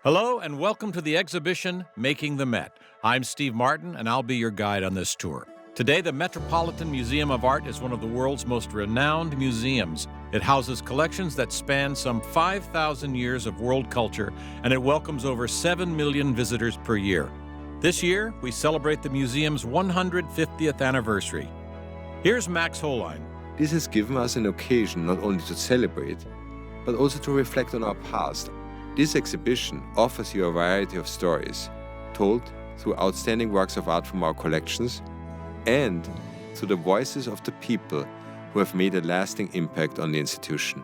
Hello and welcome to the exhibition, Making the Met. I'm Steve Martin and I'll be your guide on this tour. Today, the Metropolitan Museum of Art is one of the world's most renowned museums. It houses collections that span some 5,000 years of world culture, and it welcomes over 7 million visitors per year. This year, we celebrate the museum's 150th anniversary. Here's Max Holein. This has given us an occasion not only to celebrate, but also to reflect on our past. This exhibition offers you a variety of stories, told through outstanding works of art from our collections and through the voices of the people who have made a lasting impact on the institution.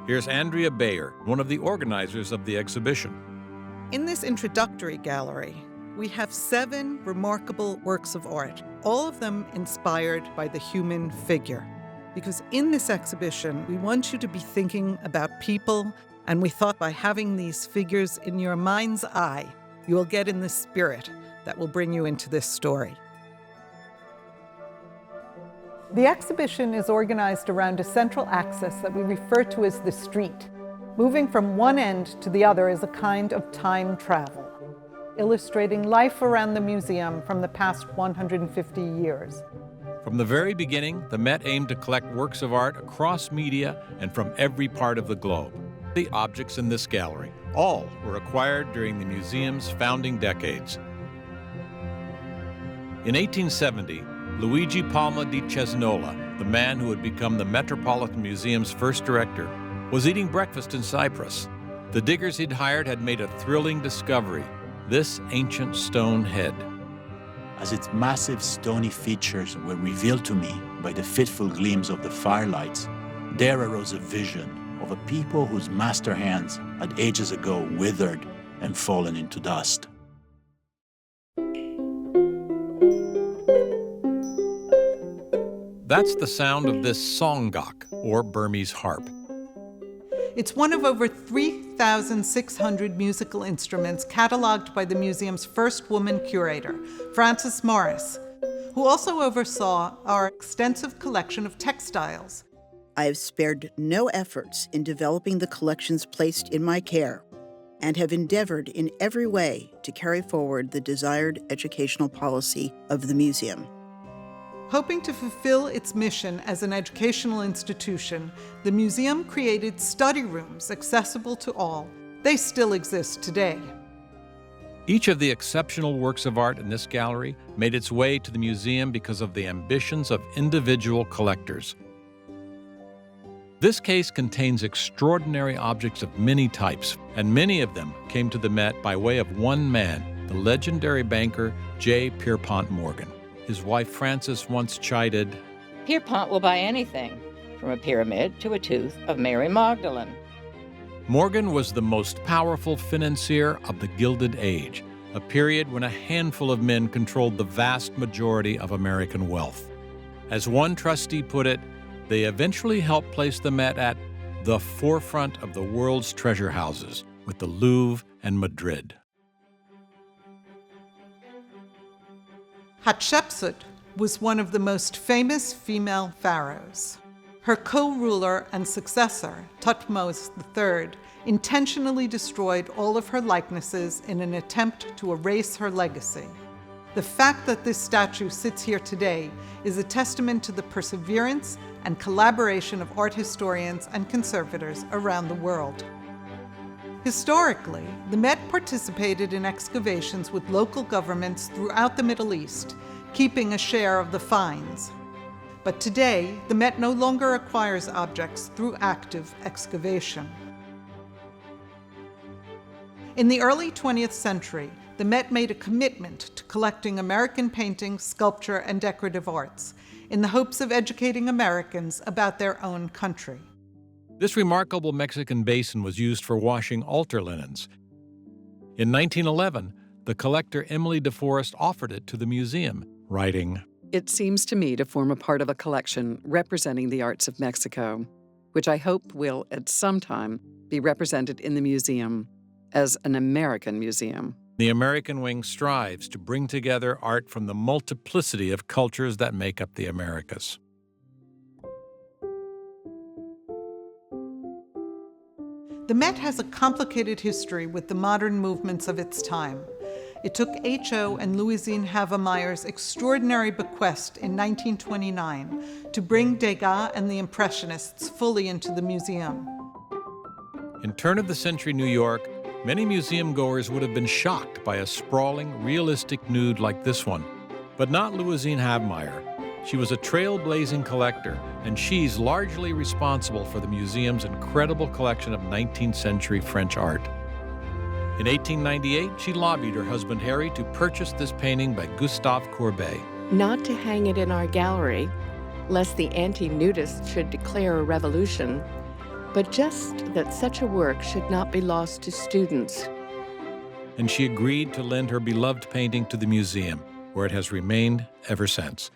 Here's Andrea Bayer, one of the organizers of the exhibition. In this introductory gallery, we have 7 remarkable works of art, all of them inspired by the human figure. Because in this exhibition, we want you to be thinking about people, and we thought by having these figures in your mind's eye, you will get in the spirit that will bring you into this story. The exhibition is organized around a central axis that we refer to as the street. Moving from one end to the other is a kind of time travel, illustrating life around the museum from the past 150 years. From the very beginning, the Met aimed to collect works of art across media and from every part of the globe. The objects in this gallery, all were acquired during the museum's founding decades. In 1870, Luigi Palma di Cesnola, the man who would become the Metropolitan Museum's first director, was eating breakfast in Cyprus. The diggers he'd hired had made a thrilling discovery, this ancient stone head. As its massive stony features were revealed to me by the fitful gleams of the firelights, there arose a vision of a people whose master hands had ages ago withered and fallen into dust. That's the sound of this songak, or Burmese harp. It's one of over 3,600 musical instruments cataloged by the museum's first woman curator, Frances Morris, who also oversaw our extensive collection of textiles. I have spared no efforts in developing the collections placed in my care and have endeavored in every way to carry forward the desired educational policy of the museum. Hoping to fulfill its mission as an educational institution, the museum created study rooms accessible to all. They still exist today. Each of the exceptional works of art in this gallery made its way to the museum because of the ambitions of individual collectors. This case contains extraordinary objects of many types, and many of them came to the Met by way of one man, the legendary banker J. Pierpont Morgan. His wife Frances once chided, "Pierpont will buy anything, from a pyramid to a tooth of Mary Magdalene." Morgan was the most powerful financier of the Gilded Age, a period when a handful of men controlled the vast majority of American wealth. As one trustee put it, they eventually helped place the Met at the forefront of the world's treasure houses, with the Louvre and Madrid. Hatshepsut was one of the most famous female pharaohs. Her co-ruler and successor, Thutmose III, intentionally destroyed all of her likenesses in an attempt to erase her legacy. The fact that this statue sits here today is a testament to the perseverance and collaboration of art historians and conservators around the world. Historically, the Met participated in excavations with local governments throughout the Middle East, keeping a share of the finds. But today, the Met no longer acquires objects through active excavation. In the early 20th century, the Met made a commitment to collecting American painting, sculpture, and decorative arts in the hopes of educating Americans about their own country. This remarkable Mexican basin was used for washing altar linens. In 1911, the collector Emily DeForest offered it to the museum, writing, "It seems to me to form a part of a collection representing the arts of Mexico, which I hope will at some time be represented in the museum as an American museum." The American wing strives to bring together art from the multiplicity of cultures that make up the Americas. The Met has a complicated history with the modern movements of its time. It took H.O. and Louisine Havemeyer's extraordinary bequest in 1929 to bring Degas and the Impressionists fully into the museum. In turn-of-the-century New York, many museum goers would have been shocked by a sprawling, realistic nude like this one. But not Louisine Havemeyer. She was a trailblazing collector, and she's largely responsible for the museum's incredible collection of 19th century French art. In 1898, she lobbied her husband Harry to purchase this painting by Gustave Courbet. Not to hang it in our gallery, lest the anti-nudists should declare a revolution, but just that such a work should not be lost to students. And she agreed to lend her beloved painting to the museum, where it has remained ever since.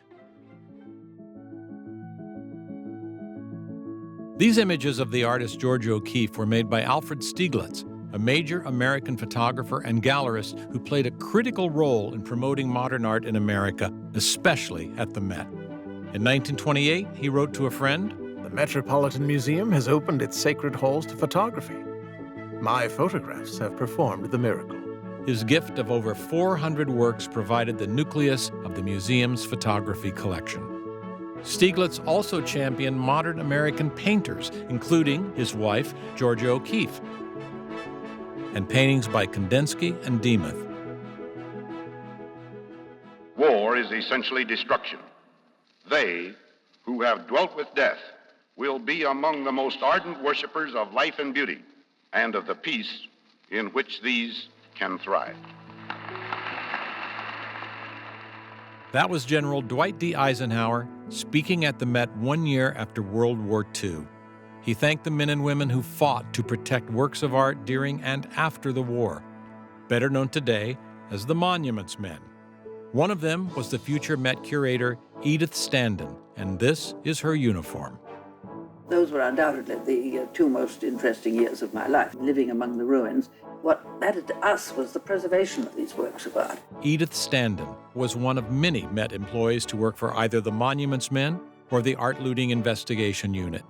These images of the artist George O'Keeffe were made by Alfred Stieglitz, a major American photographer and gallerist who played a critical role in promoting modern art in America, especially at the Met. In 1928, he wrote to a friend, "The Metropolitan Museum has opened its sacred halls to photography. My photographs have performed the miracle." His gift of over 400 works provided the nucleus of the museum's photography collection. Stieglitz also championed modern American painters, including his wife, Georgia O'Keeffe, and paintings by Kandinsky and Demuth. War is essentially destruction. They who have dwelt with death will be among the most ardent worshipers of life and beauty, and of the peace in which these can thrive. That was General Dwight D. Eisenhower speaking at the Met 1 year after World War II. He thanked the men and women who fought to protect works of art during and after the war, better known today as the Monuments Men. One of them was the future Met curator Edith Standen, and this is her uniform. Those were undoubtedly the two most interesting years of my life, living among the ruins. What mattered to us was the preservation of these works of art. Edith Standen was one of many Met employees to work for either the Monuments Men or the Art Looting Investigation Unit.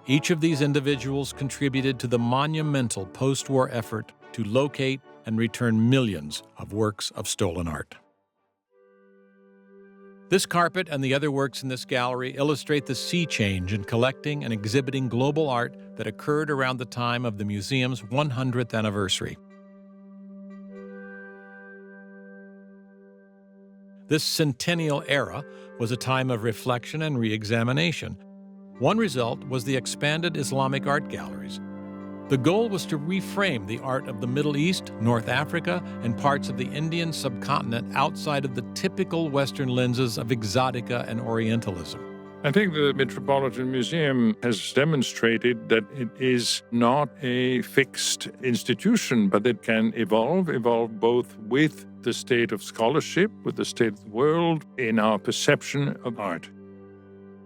Each of these individuals contributed to the monumental post-war effort to locate and return millions of works of stolen art. This carpet and the other works in this gallery illustrate the sea change in collecting and exhibiting global art that occurred around the time of the museum's 100th anniversary. This centennial era was a time of reflection and re-examination. One result was the expanded Islamic Art Galleries. The goal was to reframe the art of the Middle East, North Africa, and parts of the Indian subcontinent outside of the typical Western lenses of exotica and Orientalism. I think the Metropolitan Museum has demonstrated that it is not a fixed institution, but it can evolve both with the state of scholarship, with the state of the world, in our perception of art.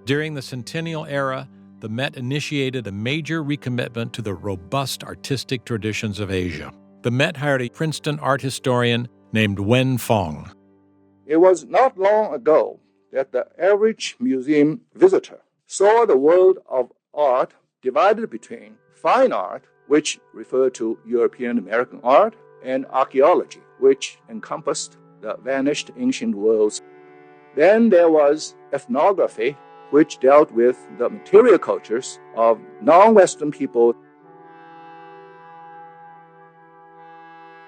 During the centennial era, the Met initiated a major recommitment to the robust artistic traditions of Asia. The Met hired a Princeton art historian named Wen Fong. It was not long ago that the average museum visitor saw the world of art divided between fine art, which referred to European American art, and archaeology, which encompassed the vanished ancient worlds. Then there was ethnography, which dealt with the material cultures of non-Western people.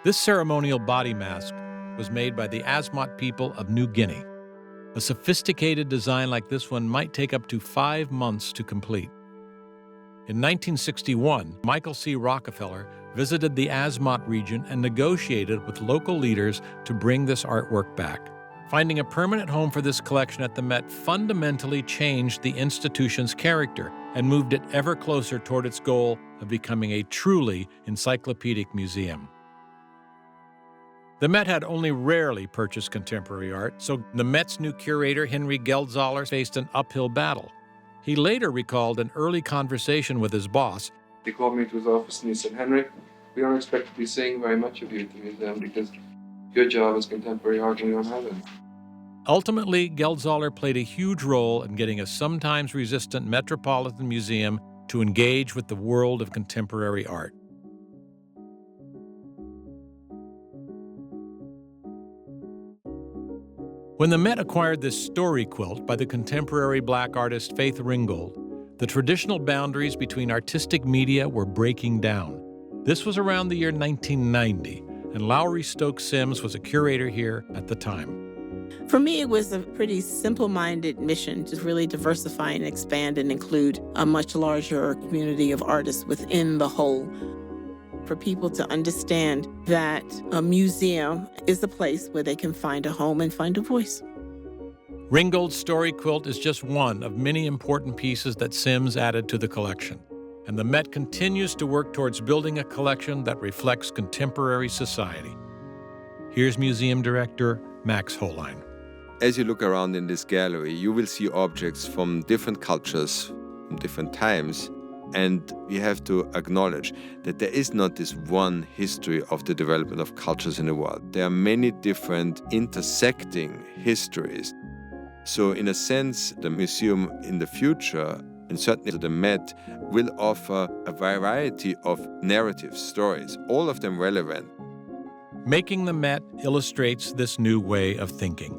This ceremonial body mask was made by the Asmat people of New Guinea. A sophisticated design like this one might take up to 5 months to complete. In 1961, Michael C. Rockefeller visited the Asmat region and negotiated with local leaders to bring this artwork back. Finding a permanent home for this collection at the Met fundamentally changed the institution's character and moved it ever closer toward its goal of becoming a truly encyclopedic museum. The Met had only rarely purchased contemporary art, so the Met's new curator, Henry Geldzaler, faced an uphill battle. He later recalled an early conversation with his boss. He called me to his office and he said, "Henry, we don't expect to be seeing very much of you at the museum because your job is contemporary art and we don't have it." Ultimately, Geldzaler played a huge role in getting a sometimes resistant Metropolitan Museum to engage with the world of contemporary art. When the Met acquired this story quilt by the contemporary black artist Faith Ringgold, the traditional boundaries between artistic media were breaking down. This was around the year 1990, and Lowry Stokes Sims was a curator here at the time. For me, it was a pretty simple-minded mission to really diversify and expand and include a much larger community of artists within the whole. For people to understand that a museum is a place where they can find a home and find a voice. Ringgold's story quilt is just one of many important pieces that Sims added to the collection. And the Met continues to work towards building a collection that reflects contemporary society. Here's museum director Max Holein. As you look around in this gallery, you will see objects from different cultures, from different times, and we have to acknowledge that there is not this one history of the development of cultures in the world. There are many different intersecting histories. So in a sense, the museum in the future, and certainly the Met, will offer a variety of narrative stories, all of them relevant. Making the Met illustrates this new way of thinking.